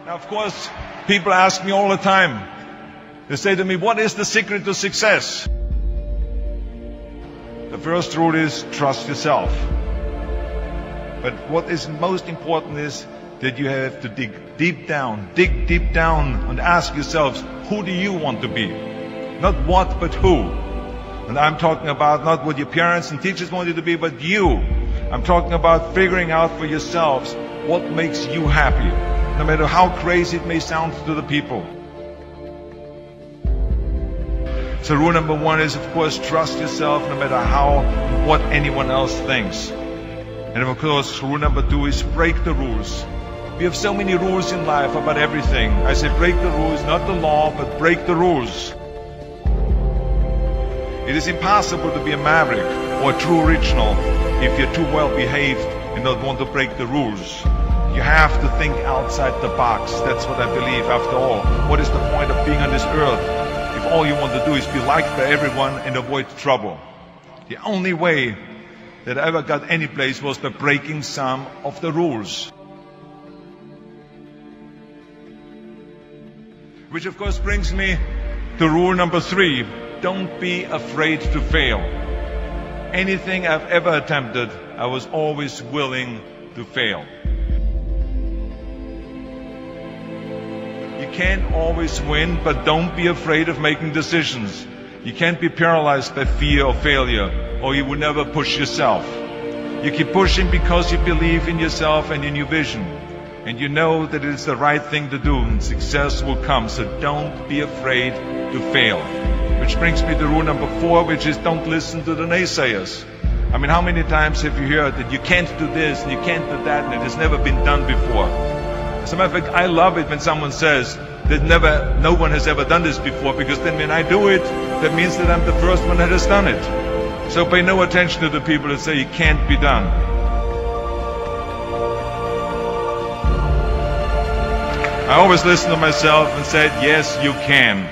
Now, of course, people ask me all the time. They say to me, what is the secret to success? The first rule is trust yourself. But what is most important is that you have to dig deep down and ask yourselves, who do you want to be? Not what, but who. And I'm talking about not what your parents and teachers want you to be, but you. I'm talking about figuring out for yourselves what makes you happy, no matter how crazy it may sound to the people. So rule number one is, of course, trust yourself no matter what anyone else thinks. And of course, rule number two is break the rules. We have so many rules in life about everything. I say break the rules, not the law, but break the rules. It is impossible to be a maverick or a true original if you're too well behaved and don't want to break the rules. You have to think outside the box. That's what I believe. After all, what is the point of being on this earth if all you want to do is be liked by everyone and avoid trouble? The only way that I ever got any place was by breaking some of the rules. Which of course brings me to rule number three. Don't be afraid to fail. Anything I've ever attempted, I was always willing to fail. You can't always win, but don't be afraid of making decisions. You can't be paralyzed by fear of failure, or you will never push yourself. You keep pushing because you believe in yourself and in your vision. And you know that it is the right thing to do, and success will come. So don't be afraid to fail. Which brings me to rule number four, which is don't listen to the naysayers. I mean, how many times have you heard that you can't do this and you can't do that and it has never been done before? As a matter of fact, I love it when someone says that no one has ever done this before, because then when I do it, that means that I'm the first one that has done it. So pay no attention to the people that say it can't be done. I always listen to myself and said, yes, you can.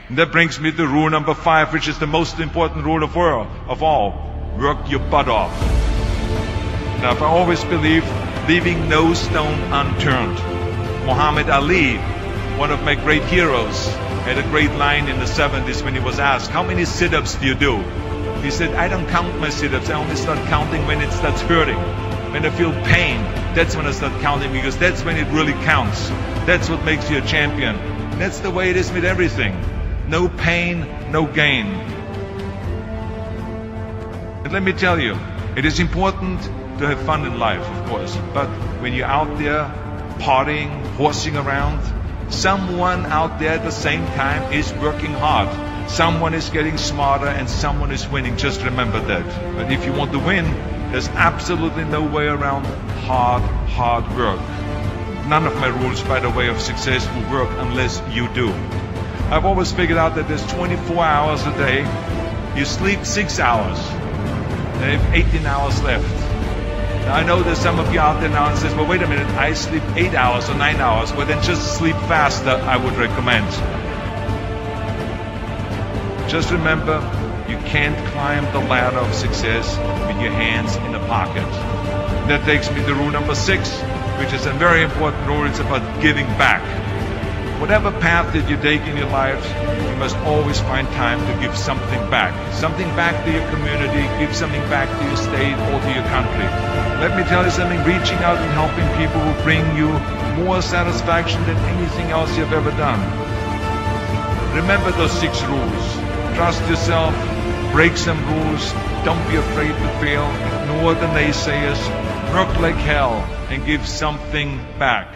And that brings me to rule number five, which is the most important rule of all. Work your butt off. Now, I always believe leaving no stone unturned. Muhammad Ali, one of my great heroes, had a great line in the 70s when he was asked, how many sit-ups do you do? He said, I don't count my sit-ups. I only start counting when it starts hurting. When I feel pain, that's when I start counting, because that's when it really counts. That's what makes you a champion. That's the way it is with everything. No pain, no gain. And let me tell you, it is important to have fun in life, of course. But when you're out there partying, horsing around, someone out there at the same time is working hard. Someone is getting smarter and someone is winning. Just remember that. But if you want to win, there's absolutely no way around hard work. None of my rules, by the way, of success will work unless you do. I've always figured out that there's 24 hours a day. You sleep 6 hours. And you have 18 hours left. Now, I know there's some of you out there now and says, well, wait a minute, I sleep 8 hours or 9 hours. Well, then just sleep faster, I would recommend. Just remember, you can't climb the ladder of success with your hands in a pocket. That takes me to rule number 6, which is a very important rule. It's about giving back. Whatever path that you take in your life, you must always find time to give something back. Something back to your community, give something back to your state or to your country. Let me tell you something, reaching out and helping people will bring you more satisfaction than anything else you've ever done. Remember those 6 rules. Trust yourself, break some rules, don't be afraid to fail, ignore the naysayers, work like hell, and give something back.